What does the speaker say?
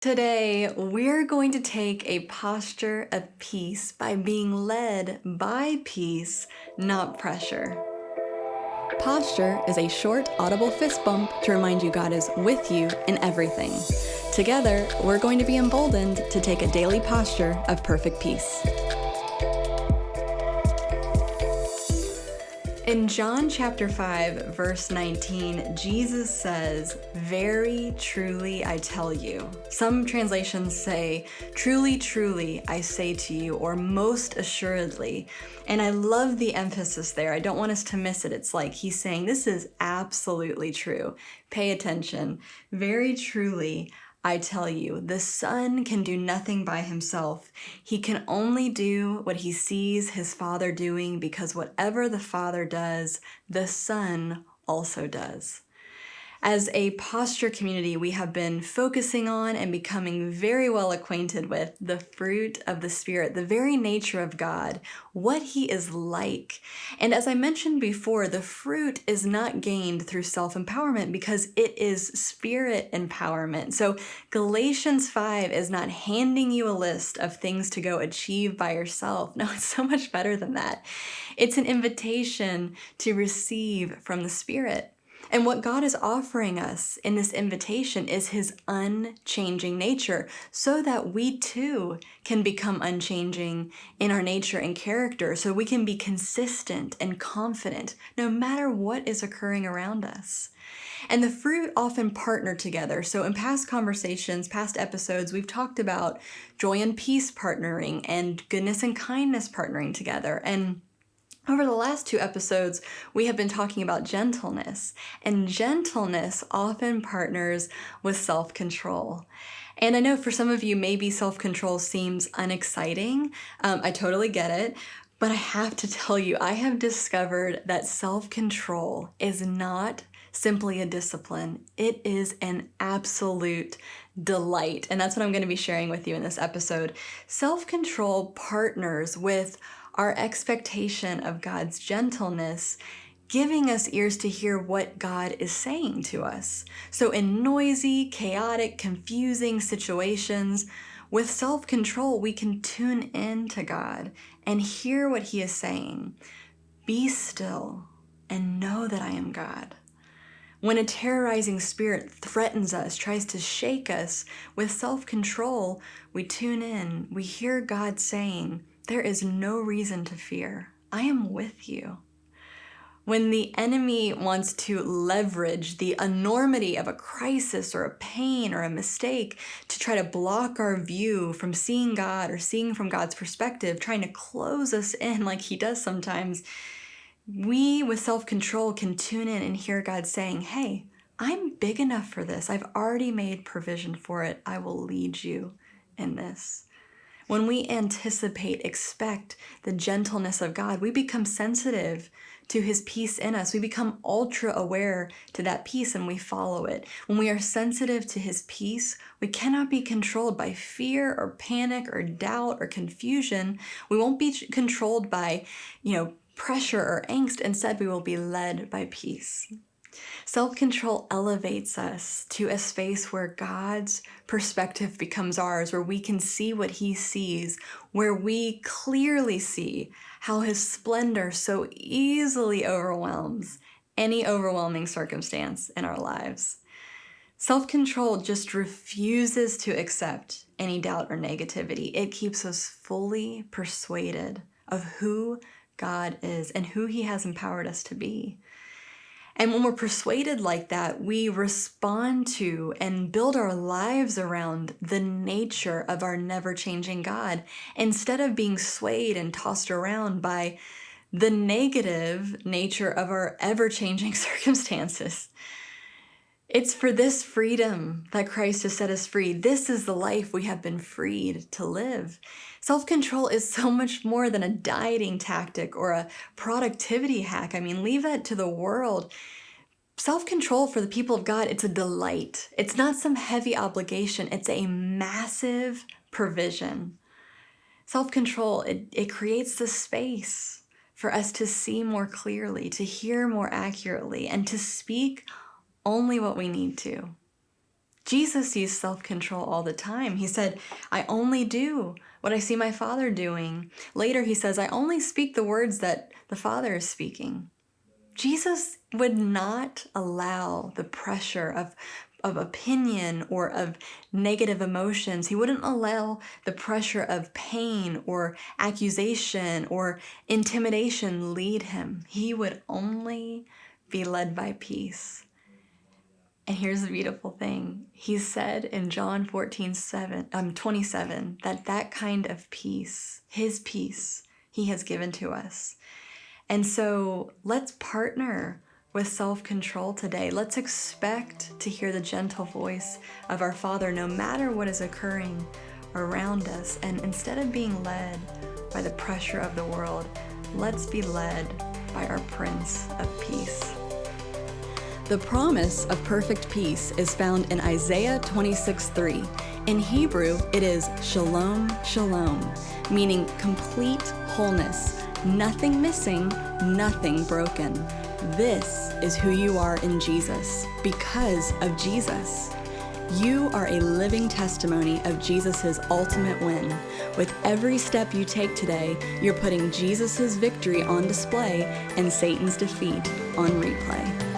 Today, we're going to take a posture of peace by being led by peace, not pressure. Posture is a short, audible fist bump to remind you God is with you in everything. Together, we're going to be emboldened to take a daily posture of perfect peace. In John chapter 5, verse 19, Jesus says, "Very truly I tell you." Some translations say, "Truly, truly I say to you," or "most assuredly." And I love the emphasis there. I don't want us to miss it. It's like he's saying, this is absolutely true. Pay attention. Very truly I tell you, the Son can do nothing by himself. He can only do what he sees his Father doing, because whatever the Father does, the Son also does. As a posture community, we have been focusing on and becoming very well acquainted with the fruit of the Spirit, the very nature of God, what he is like. And as I mentioned before, the fruit is not gained through self-empowerment because it is Spirit empowerment. So Galatians 5 is not handing you a list of things to go achieve by yourself. No, it's so much better than that. It's an invitation to receive from the Spirit. And what God is offering us in this invitation is his unchanging nature, so that we too can become unchanging in our nature and character, so we can be consistent and confident no matter what is occurring around us. And the fruit often partner together. So in past conversations, past episodes, we've talked about joy and peace partnering and goodness and kindness partnering together. And over the last two episodes, we have been talking about gentleness, and gentleness often partners with self-control. And I know for some of you, maybe self-control seems unexciting. I totally get it. But I have to tell you, I have discovered that self-control is not simply a discipline. It is an absolute delight. And that's what I'm going to be sharing with you in this episode. Self-control partners with our expectation of God's gentleness, giving us ears to hear what God is saying to us. So in noisy, chaotic, confusing situations, with self-control, we can tune in to God and hear what he is saying. Be still and know that I am God. When a terrorizing spirit threatens us, tries to shake us, with self-control, we tune in, we hear God saying, there is no reason to fear. I am with you. When the enemy wants to leverage the enormity of a crisis or a pain or a mistake to try to block our view from seeing God or seeing from God's perspective, trying to close us in like he does sometimes, we with self-control can tune in and hear God saying, hey, I'm big enough for this. I've already made provision for it. I will lead you in this. When we anticipate, expect the gentleness of God, we become sensitive to his peace in us. We become ultra aware to that peace and we follow it. When we are sensitive to his peace, we cannot be controlled by fear or panic or doubt or confusion. We won't be controlled by, pressure or angst. Instead, we will be led by peace. Self-control elevates us to a space where God's perspective becomes ours, where we can see what he sees, where we clearly see how his splendor so easily overwhelms any overwhelming circumstance in our lives. Self-control just refuses to accept any doubt or negativity. It keeps us fully persuaded of who God is and who he has empowered us to be. And when we're persuaded like that, we respond to and build our lives around the nature of our never-changing God, instead of being swayed and tossed around by the negative nature of our ever-changing circumstances. It's for this freedom that Christ has set us free. This is the life we have been freed to live. Self-control is so much more than a dieting tactic or a productivity hack. Leave that to the world. Self-control for the people of God, it's a delight. It's not some heavy obligation. It's a massive provision. Self-control, it creates the space for us to see more clearly, to hear more accurately, and to speak only what we need to. Jesus used self-control all the time. He said, I only do what I see my Father doing. Later he says, I only speak the words that the Father is speaking. Jesus would not allow the pressure of opinion or of negative emotions. He wouldn't allow the pressure of pain or accusation or intimidation lead him. He would only be led by peace. And here's the beautiful thing. He said in John 27, that kind of peace, his peace, he has given to us. And so let's partner with self-control today. Let's expect to hear the gentle voice of our Father no matter what is occurring around us. And instead of being led by the pressure of the world, let's be led by our Prince of Peace. The promise of perfect peace is found in Isaiah 26:3. In Hebrew, it is shalom, shalom, meaning complete wholeness. Nothing missing, nothing broken. This is who you are in Jesus, because of Jesus. You are a living testimony of Jesus' ultimate win. With every step you take today, you're putting Jesus' victory on display and Satan's defeat on replay.